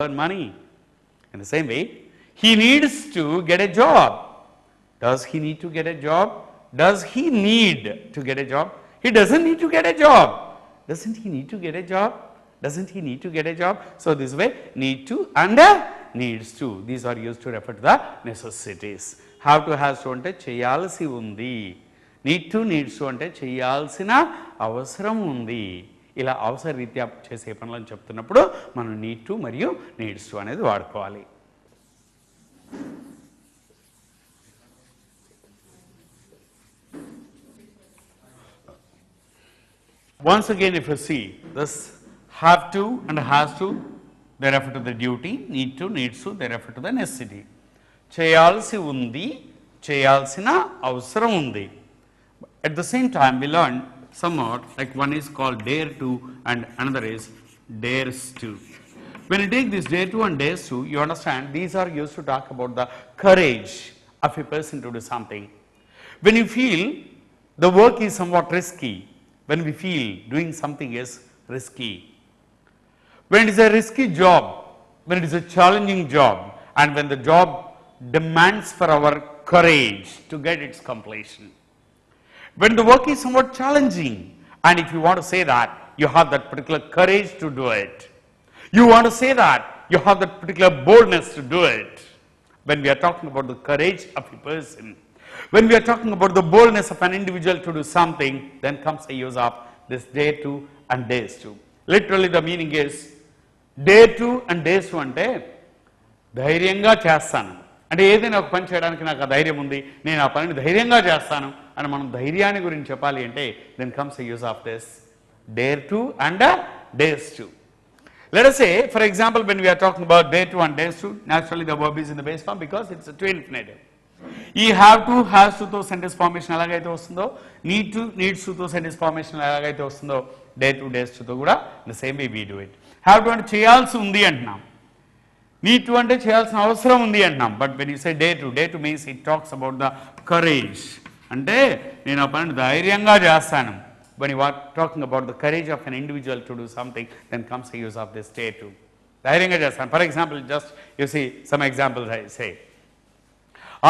earn money. In the same way, he needs to get a job. Does he need to get a job? Does he need to get a job? He doesn't need to get a job. Doesn't he need to get a job? Doesn't he need to get a job? So, this way need to and needs to. These are used to refer to the necessities. Have to, has to ante cheyalsi undi. Need to, needs to ante cheyalsina avasaram undi. ఇలా అవసర రీత్యా చేసే పనులను చెప్తున్నప్పుడు మనం need to మరియు needs to అనేది వాడుకోవాలి. Once again, if you see this have to and has to, they refer to the duty, need to, needs to, they refer to the necessity. చేయాల్సి ఉంది, చేయాల్సిన అవసరం ఉంది. At the same time, we learn somewhat like one is called dare to and another is dares to. When you take this dare to and dares to, you understand these are used to talk about the courage of a person to do something. When you feel the work is somewhat risky, when we feel doing something is risky, when it is a risky job, when it is a challenging job, and when the job demands for our courage to get its completion. When the work is somewhat challenging, and if you want to say that you have that particular courage to do it, you want to say that you have that particular boldness to do it. When we are talking about the courage of a person, when we are talking about the boldness of an individual to do something, then comes the use of this dare to and dares to. Literally the meaning is dare to and dares to ante ధైర్యంగా చేస్తాను అంటే ఏదైనా ఒక పని చేయడానికి నాకు ఆ ధైర్యం ఉంది, నేను ఆ పనిని ధైర్యంగా చేస్తాను అని మనం ధైర్యాన్ని గురించి చెప్పాలి అంటే then comes the use of this dare to and dares to. Let us say, for example, when we are talking about dare to and dares to, naturally the verb is in the base form because it's a twin infinitive. ఈ have to, has టుతో sentence formation ఎలాగైతే వస్తుందో, need to, needs టుతో sentence formation ఎలాగైతే వస్తుందో, dare to, dares టుతో కూడా the same way we do it. Have to అంటే చేయాల్సి ఉంది అంటున్నాం, నీడ్ టు అంటే చేయాల్సిన అవసరం ఉంది అంటున్నాం. But when you say day to means it talks about the courage, అంటే నేను ఆ పనిని ధైర్యంగా చేస్తాను. when you are talking about the courage of an individual to do something, then comes the use of this dare to. ధైర్యంగా చేస్తాను. For example just you see some examples I say,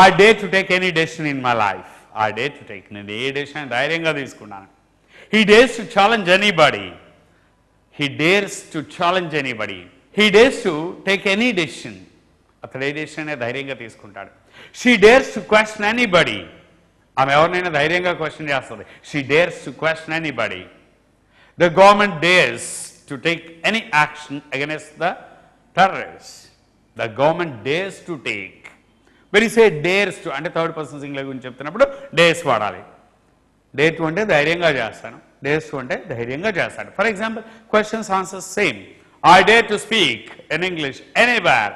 I dare to take any decision in my life. I dare to take, నేను ఏ decision ధైర్యంగా తీసుకున్నాను. He dares to challenge anybody. He dares to challenge anybody. He dares to take any decision. అతడు ఏ decision ధైర్యంగా తీసుకుంటాడు. She dares to question anybody. ఆమె ఎవరినైనా ధైర్యంగా question చేస్తుంది. She dares to question anybody. The government dares to take any action against the terrorists. The government dares to take. When you say dares to అంటే third person singular గురించి చెప్తున్నప్పుడు dares వాడాలి. Dare to అంటే ధైర్యంగా చేస్తాను, dares to అంటే ధైర్యంగా చేస్తాడు. For example questions answers same. I dare to speak in English anywhere.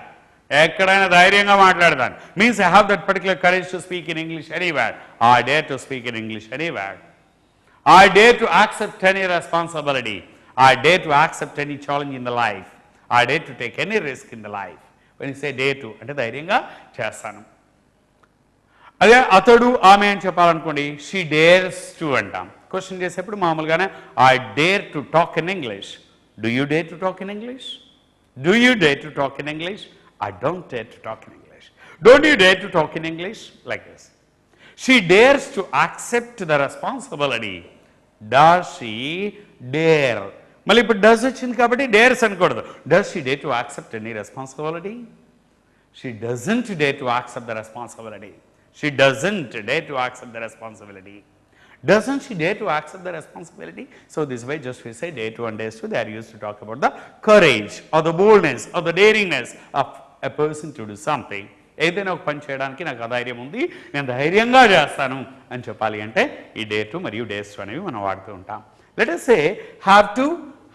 ఎక్కడైనా ధైర్యంగా మాట్లాడతాను means I have that particular courage to speak in English anywhere. I dare to speak in English anywhere. I dare to accept any responsibility. I dare to accept any challenge in the life. I dare to take any risk in the life. When you say dare to అంటే ధైర్యంగా చేస్తాను. అదే అతడు ఆమె అని చెప్పాలనుకోండి, she dares to అంటాం. Question చేసేప్పుడు మామూలుగానే I dare to talk in English. Do you dare to talk in English? Do you dare to talk in English? I don't dare to talk in English. Don't you dare to talk in English? Like this. She dares to accept the responsibility. Does she dare? మళ్ళీ ఇప్పుడు does వచ్చింది కాబట్టి dares అనకూడదు. Does she dare to accept any responsibility? She doesn't dare to accept the responsibility. She doesn't dare to accept the responsibility. Doesn't she dare to accept the responsibility? So this way just we say dare to and dares to, they are used to talk about the courage or the boldness or the daringness of a person to do something. ఏదైనా ఒక పని చేయడానికి నాకు ధైర్యం ఉంది, నేను ధైర్యంగా చేస్తాను అని చెప్పాలి అంటే ఈ డేర్ టు మరియు డేర్స్ టు అనేవి మనం వాడుతూ ఉంటాం. Let us say have to,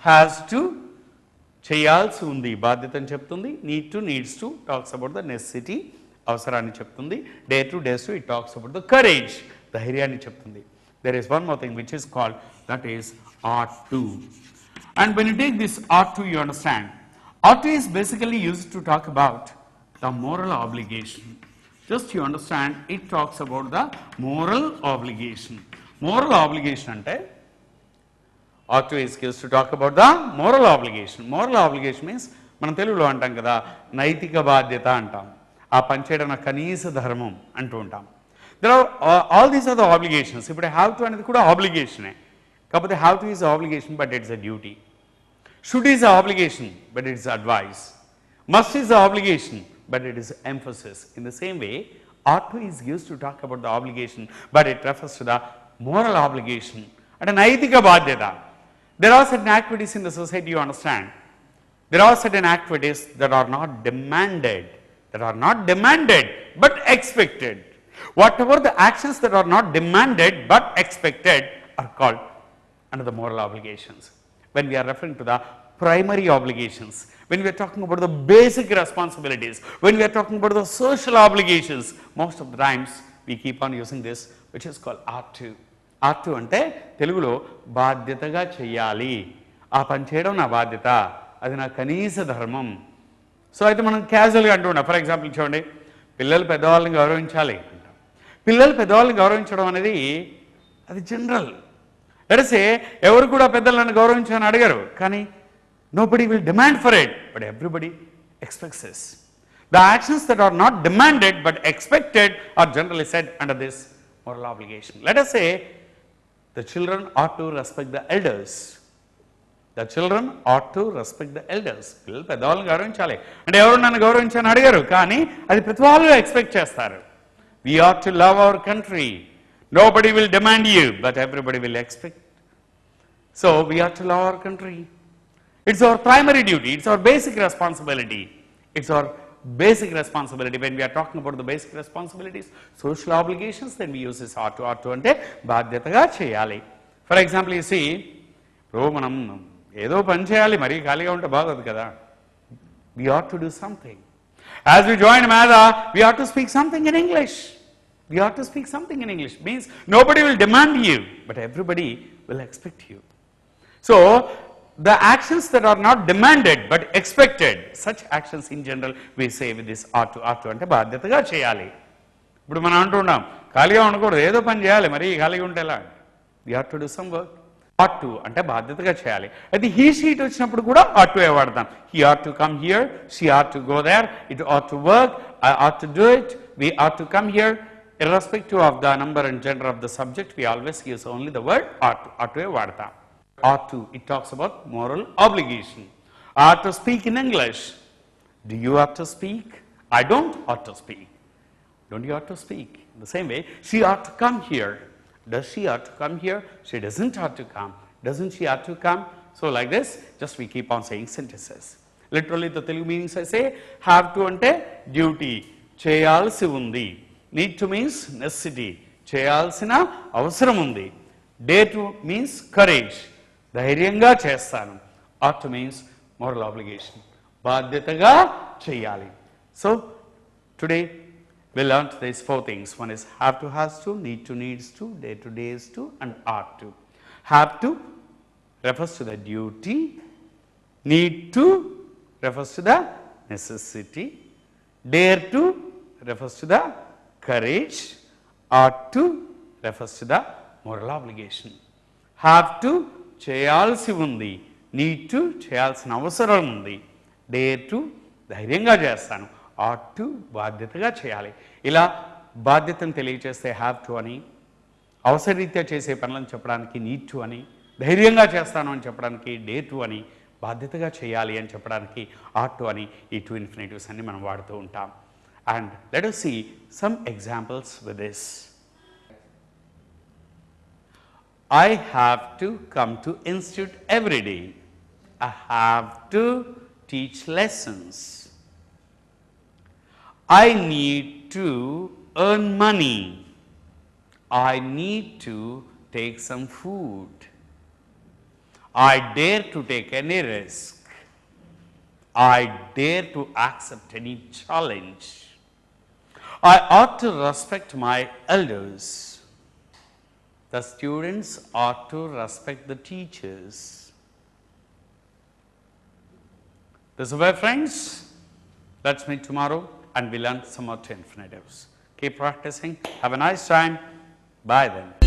has to చేయాల్సి ఉంది బాధ్యతని చెప్తుంది. need to, needs to talks about the necessity అవసరాన్ని చెప్తుంది. dare to, dares to it talks about the courage ధైర్యాన్ని చెప్తుంది. There is one more thing which is called, that is ought to. And when you take this ought to, you understand ought to is basically used to talk about the moral obligation. Just you understand it talks about the moral obligation. Moral obligation ante ought to is used to talk about the moral obligation. Moral obligation means మనం తెలుగులో అంటాం కదా, నైతిక బాధ్యత అంటాం. ఆ పని చేయడం నా కనీస ధర్మం అంటూ ఉంటాం. There are all these are the obligations. ఇప్పుడు హ్యావ్ టు అనేది కూడా ఆబ్లిగేషనే, కాకపోతే have to is obligation but it's a duty. Should is a obligation but it's advice. Must is the obligation, but it is emphasis. In the same way, ought to is used to talk about the obligation, but it refers to the moral obligation. And naitika badyata. There are certain activities in the society, you understand. There are certain activities that are not demanded, but expected. Whatever the actions that are not demanded but expected are called under the moral obligations. When we are referring to the primary obligations, when we are talking about the basic responsibilities, when we are talking about the social obligations, most of the times we keep on using this, which is called ought to. ought to అంటే తెలుగులో బాధ్యతగా చేయాలి, ఆ పని చేయడం నా బాధ్యత, అది నా కనీస ధర్మం. సో అయితే మనం క్యాజువల్గా అంటూ ఉంటాం. ఫర్ ఎగ్జాంపుల్ చూడండి, పిల్లలు పెద్దవాళ్ళని గౌరవించాలి అంటాం. పిల్లలు పెద్దవాళ్ళని గౌరవించడం అనేది అది జనరల్. లెట్స్ సే ఎవరు కూడా పెద్దలను గౌరవించని అడగరు, కానీ nobody will demand for it, but everybody expects this. The actions that are not demanded but expected are generally said under this moral obligation. Let us say the children ought to respect the elders. The children ought to respect the elders. పిల్లలు పెద్దవాళ్ళని గౌరవించాలి అంటే ఎవరు నన్ను గౌరవించని అడిగారు, కానీ అది ప్రతి వాళ్ళు ఎక్స్పెక్ట్ చేస్తారు. We ought to love our country. Nobody will demand you, but everybody will expect. So we ought to love our country. It's our primary duty, it's our basic responsibility. It's our basic responsibility. When we are talking about the basic responsibilities, social obligations, then we use this ought to అంటే బాధ్యతగా చేయాలి. For example you see, ఇప్పుడు మనం ఏదో పని చేయాలి, మరీ ఖాళీగా ఉంటే బాగోదు కదా. We ought to do something. As we join Mada, we ought to speak something in English. We ought to speak something in English. Means nobody will demand you, but everybody will expect you. So the actions that are not demanded but expected, such actions in general we say with this ought to అంటే బాధ్యతగా చేయాలి. ఇప్పుడు మనం అంటున్నాం ఖాళీగా ఉండకూడదు, ఏదో పని చేయాలి, మరి ఖాళీగా ఉంటే ఎలా. We ought to do some work. ought to అంటే బాధ్యతగా చేయాలి. అయితే he sheet వచ్చినప్పుడు కూడా ought to వాడతాం. He ought to come here, she ought to go there, it ought to work, I ought to do it, we ought to come here. Irrespective of the number and gender of the subject, we always use only the word ought to వాడతాం. ought to, it talks about moral obligation. ought to speak in English. Do you ought to speak? I don't ought to speak. Don't you ought to speak? In the same way, she ought to come here. Does she ought to come here? She doesn't ought to come. Doesn't she ought to come? So like this, just we keep on saying sentences. Literally the Telugu meanings I say, have to ante duty, cheyalsi undi. Need to means necessity, cheyalsina avasaram undi. Dare to means courage. ధైర్యంగా చేస్తాను. ought to means moral obligation, బాధ్యతగా చేయాలి. So today we learned these four things. One is have to, has to, need to, needs to, dare to, dares to, and ought to. Have to refers to the duty, need to refers to the necessity, dare to refers to the courage, ought to refers to the moral obligation. Have to చేయాల్సి ఉంది, need to చేయాల్సిన అవసరం ఉంది, dare to ధైర్యంగా చేస్తాను, ought to బాధ్యతగా చేయాలి. ఇలా బాధ్యతను తెలియచేస్తే హ్యావ్ టు అని, అవసరరీత్యా చేసే పనులను చెప్పడానికి నీడ్ టు అని, ధైర్యంగా చేస్తాను అని చెప్పడానికి డేర్ టు అని, బాధ్యతగా చేయాలి అని చెప్పడానికి ought to అని ఈ టూ ఇన్ఫినిటివ్స్ అన్ని మనం వాడుతూ ఉంటాం. And let us see some examples with this. I have to come to institute every day. I have to teach lessons. I need to earn money. I need to take some food. I dare to take any risk. I dare to accept any challenge. I ought to respect my elders. The students ought to respect the teachers. This is why, friends, let's meet tomorrow and we learn some more infinitives. Keep practicing. Have a nice time. Bye then.